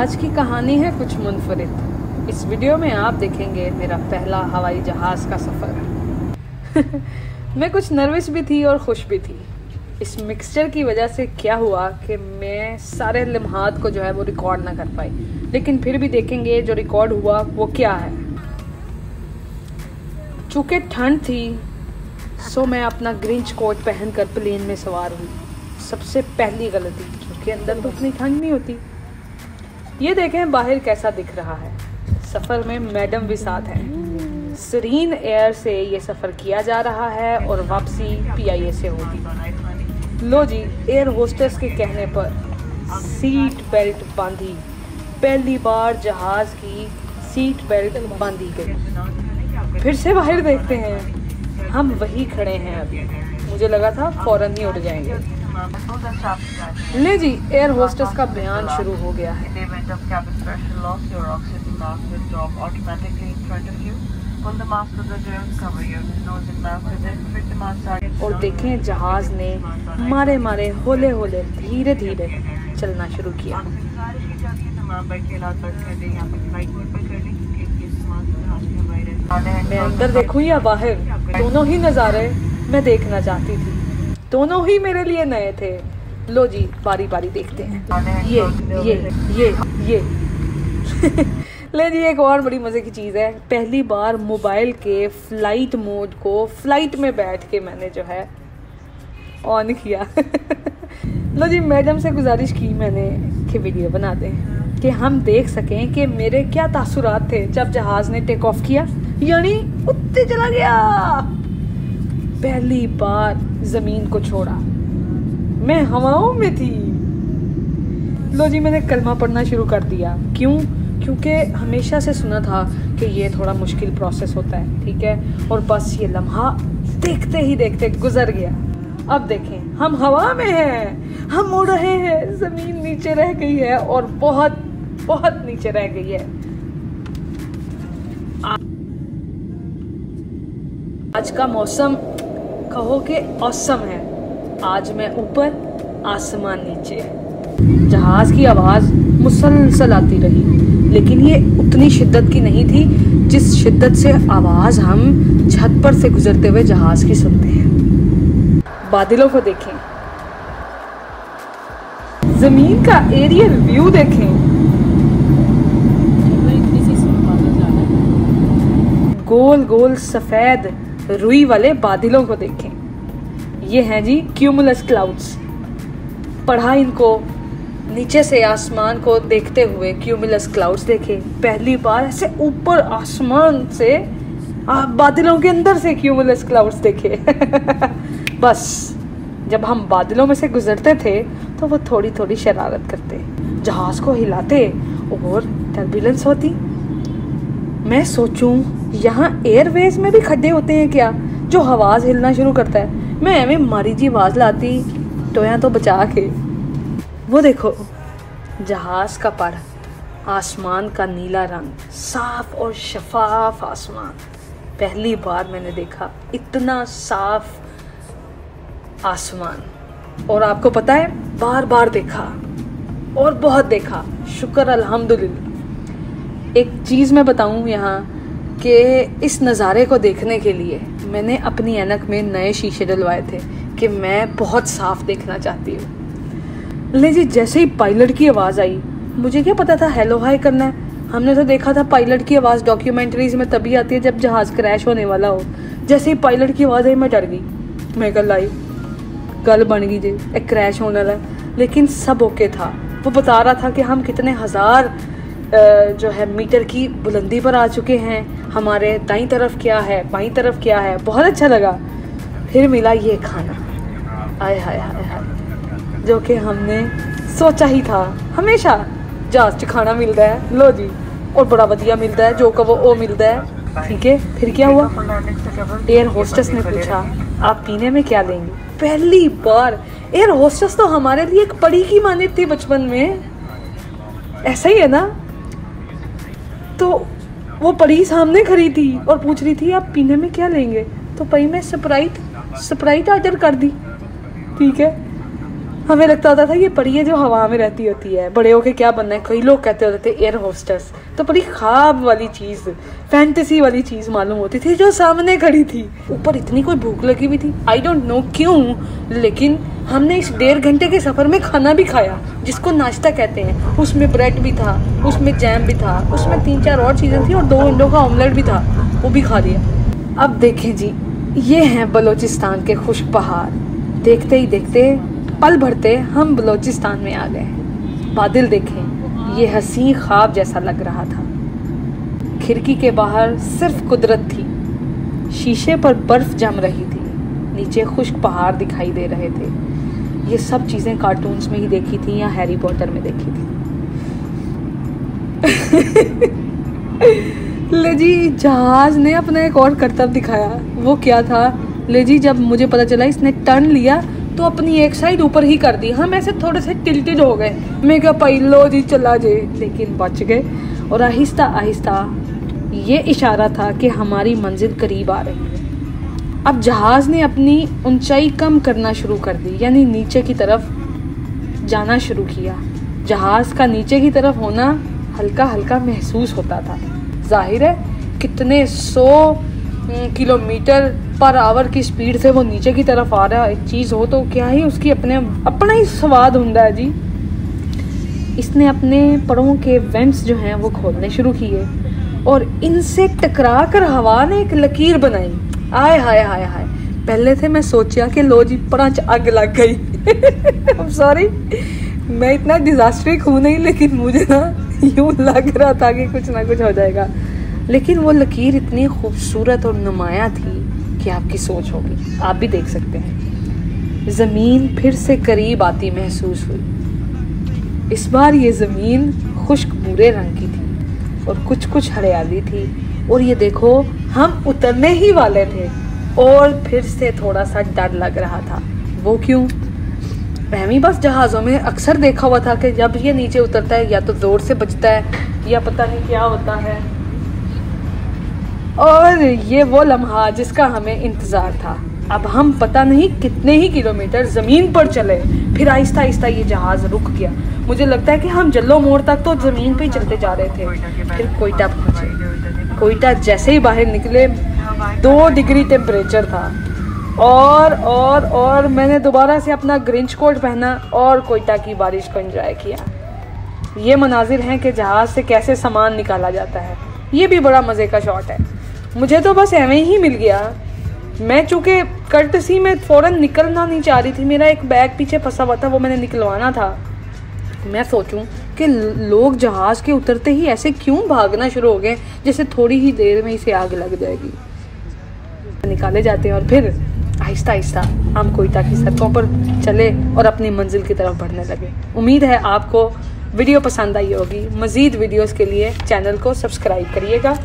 आज की कहानी है कुछ मुनफरिद। इस वीडियो में आप देखेंगे मेरा पहला हवाई जहाज़ का सफ़र। मैं कुछ नर्वस भी थी और खुश भी थी। इस मिक्सचर की वजह से क्या हुआ कि मैं सारे लम्हात को जो है वो रिकॉर्ड ना कर पाई, लेकिन फिर भी देखेंगे जो रिकॉर्ड हुआ वो क्या है। चूँकि ठंड थी सो मैं अपना ग्रिंच कोट पहनकर प्लेन में सवार हुई। सबसे पहली गलती, क्योंकि अंदर तो उतनी ठंड नहीं होती। ये देखें बाहर कैसा दिख रहा है। सफ़र में मैडम भी साथ हैं। सरीन एयर से ये सफ़र किया जा रहा है और वापसी PIA से होगी। लो जी, एयर होस्टेस के कहने पर सीट बेल्ट बांधी। पहली बार जहाज़ की सीट बेल्ट बांधी गई। फिर से बाहर देखते हैं, हम वही खड़े हैं अभी। मुझे लगा था फ़ौरन ही उड़ जाएंगे। ले जी, एयर होस्टेस का बयान शुरू हो गया है। और देखें जहाज ने मारे मारे होले होले धीरे धीरे चलना शुरू किया। मैं अंदर देखूं या बाहर, दोनों ही नज़ारे मैं देखना चाहती थी। दोनों ही मेरे लिए नए थे। लो जी, बारी बारी देखते हैं। ये ले जी, एक और बड़ी मज़े की चीज़ है। पहली बार मोबाइल के फ़्लाइट मोड को फ़्लाइट में बैठ के मैंने जो है ऑन किया। लो जी, मैडम से गुजारिश की मैंने कि वीडियो बना दें कि हम देख सकें कि मेरे क्या तासुरात थे जब जहाज़ ने टेक ऑफ किया, यानी उतने चला गया। पहली बार ज़मीन को छोड़ा, मैं हवाओं में थी। लो जी, मैंने कलमा पढ़ना शुरू कर दिया। क्यों? क्योंकि हमेशा से सुना था कि ये थोड़ा मुश्किल प्रोसेस होता है, ठीक है। और बस ये लम्हा देखते ही देखते गुजर गया। अब देखें, हम हवा में हैं, हम उड़ रहे हैं। ज़मीन नीचे रह गई है और बहुत बहुत नीचे रह गई है। आज का मौसम कहो कि औसम है। आज मैं ऊपर, आसमान नीचे। जहाज़ की आवाज़ मुसलसल आती रही, लेकिन ये उतनी शिद्दत की नहीं थी जिस शिद्दत से आवाज़ हम छत पर से गुजरते हुए जहाज़ की सुनते हैं। बादलों को देखें, ज़मीन का एरियल व्यू देखें। गोल गोल सफ़ेद रुई वाले बादलों को देखें। ये हैं जी क्यूमुलस क्लाउड्स। पढ़ा इनको नीचे से आसमान को देखते हुए क्यूमुलस क्लाउड्स देखे। पहली बार ऐसे ऊपर आसमान से बादलों के अंदर से क्यूमुलस क्लाउड्स देखे। बस जब हम बादलों में से गुजरते थे तो वो थोड़ी थोड़ी शरारत करते, जहाज़ को हिलाते और टर्बुलेंस होती। मैं सोचूं यहाँ एयरवेज में भी खड्डे होते हैं क्या जो आवाज़ हिलना शुरू करता है। मैं एवं मारी जी आवाज़ लाती टोया तो बचा के। वो देखो जहाज़ का पर, आसमान का नीला रंग, साफ और शफाफ आसमान। पहली बार मैंने देखा इतना साफ आसमान। और आपको पता है, बार बार देखा और बहुत देखा। शुक्र अल्हम्दुलिल्लाह। एक चीज़ मैं बताऊं यहाँ कि इस नज़ारे को देखने के लिए मैंने अपनी ऐनक में नए शीशे डलवाए थे कि मैं बहुत साफ देखना चाहती हूँ। ले जी, जैसे ही पायलट की आवाज़ आई, मुझे क्या पता था हेलो हाय करना है। हमने तो देखा था पायलट की आवाज़ डॉक्यूमेंट्रीज में तभी आती है जब जहाज़ क्रैश होने वाला हो। जैसे ही पायलट की आवाज़ आई मैं डर गई। मैं कल आई गल बन गई जी, एक क्रैश होने वाला। लेकिन सब ओके था। वो बता रहा था कि हम कितने हज़ार जो है मीटर की बुलंदी पर आ चुके हैं। हमारे दाईं तरफ क्या है, बाईं तरफ क्या है। बहुत अच्छा लगा। फिर मिला ये खाना, आय हाय हाय हाय, जो कि हमने सोचा ही था। हमेशा जहाज़ च खाना मिलता है, लो जी, और बड़ा बढ़िया मिलता है, जो कहो वो मिलता है, ठीक है। फिर क्या हुआ, एयर होस्टेस ने पूछा आप पीने में क्या लेंगे। पहली बार एयर होस्टेस तो हमारे लिए एक परी की मानित थी बचपन में, ऐसा ही है ना। तो वो परी सामने खड़ी थी और पूछ रही थी आप पीने में क्या लेंगे। तो परी मैं स्प्राइट ऑर्डर कर दी, ठीक है। हमें लगता होता था ये परी है जो हवा में रहती होती है, बड़े होके क्या बनना है। कई लोग कहते होते थे एयर होस्टेस, तो बड़ी ख्वाब वाली चीज़, फैंटेसी वाली चीज़ मालूम होती थी जो सामने खड़ी थी। ऊपर इतनी कोई भूख लगी हुई थी, आई डोंट नो क्यों, लेकिन हमने इस 1.5 घंटे के सफ़र में खाना भी खाया जिसको नाश्ता कहते हैं। उसमें ब्रेड भी था, उसमें जैम भी था, उसमें 3-4 और चीज़ें थी और 2 अंडों का ऑमलेट भी था, वो भी खा लिया। अब देखें जी, ये हैं बलूचिस्तान के खुश्क पहाड़। देखते ही देखते पल भरते हम बलूचिस्तान में आ गए। बादल देखें, ये हसीन ख्वाब जैसा लग रहा था। खिड़की के बाहर सिर्फ कुदरत थी, शीशे पर बर्फ जम रही थी, नीचे खुश्क पहाड़ दिखाई दे रहे थे। ये सब चीज़ें कार्टून्स में ही देखी थी या हैरी पॉटर में देखी थी। ले जी, जहाज ने अपना एक और करतब दिखाया। वो क्या था? ले जी, जब मुझे पता चला इसने टर्न लिया तो अपनी एक साइड ऊपर ही कर दी। हम ऐसे थोड़े से टिल्टेड हो गए। मैं क्या पहलो जी चला जे, लेकिन बच गए। और आहिस्ता आहिस्ता ये इशारा था कि हमारी मंजिल करीब आ रही है। अब जहाज़ ने अपनी ऊंचाई कम करना शुरू कर दी, यानी नीचे की तरफ जाना शुरू किया। जहाज़ का नीचे की तरफ होना हल्का हल्का महसूस होता था। जाहिर है कितने 100 किलोमीटर पर आवर की स्पीड से वो नीचे की तरफ आ रहा है। एक चीज़ हो तो क्या ही उसकी अपना ही स्वाद होता है जी। इसने अपने परों के वेंट्स जो हैं वो खोलने शुरू किए और इनसे टकरा कर हवा ने एक लकीर बनाई। आय हाय हाय हाय, पहले थे मैं सोचा कि लो जी परांच आग लग गई। सॉरी, मैं इतना डिजास्ट्रिक हूँ नहीं, लेकिन मुझे ना यूँ लग रहा था कि कुछ ना कुछ हो जाएगा। लेकिन वो लकीर इतनी खूबसूरत और नुमाया थी कि आपकी सोच होगी, आप भी देख सकते हैं। ज़मीन फिर से करीब आती महसूस हुई। इस बार ये ज़मीन खुश्क भूरे रंग की थी और कुछ कुछ हरियाली थी। और ये देखो, हम उतरने ही वाले थे और फिर से थोड़ा सा डर लग रहा था। वो क्यों? वहमी बस जहाज़ों में अक्सर देखा हुआ था कि जब ये नीचे उतरता है या तो ज़ोर से बजता है या पता नहीं क्या होता है। और ये वो लम्हा जिसका हमें इंतज़ार था। अब हम पता नहीं कितने ही किलोमीटर ज़मीन पर चले, फिर आहिस्ता आहिस्ता ये जहाज़ रुक गया। मुझे लगता है कि हम जल्लो मोड़ तक तो ज़मीन पे ही चलते जा रहे थे। फिर कोयटा पहुँचे। कोयटा जैसे ही बाहर निकले 2 डिग्री टेम्परेचर था। और मैंने दोबारा से अपना ग्रिंच कोट पहना और कोयटा की बारिश को एंजॉय किया। ये मनाजिर हैं कि जहाज़ से कैसे सामान निकाला जाता है। ये भी बड़ा मज़े का शॉट है। मुझे तो बस एवं ही मिल गया। मैं चूँकि कर्टसी में फ़ौरन निकलना नहीं चाह रही थी, मेरा एक बैग पीछे फंसा हुआ था, वो मैंने निकलवाना था। मैं सोचूं कि लोग जहाज़ के उतरते ही ऐसे क्यों भागना शुरू हो गए, जैसे थोड़ी ही देर में इसे आग लग जाएगी। निकाले जाते हैं और फिर आहिस्ता आहिस्ता हम कोयटा की सड़कों पर चले और अपनी मंजिल की तरफ बढ़ने लगे। उम्मीद है आपको वीडियो पसंद आई होगी। मज़ीद वीडियोस के लिए चैनल को सब्सक्राइब करिएगा।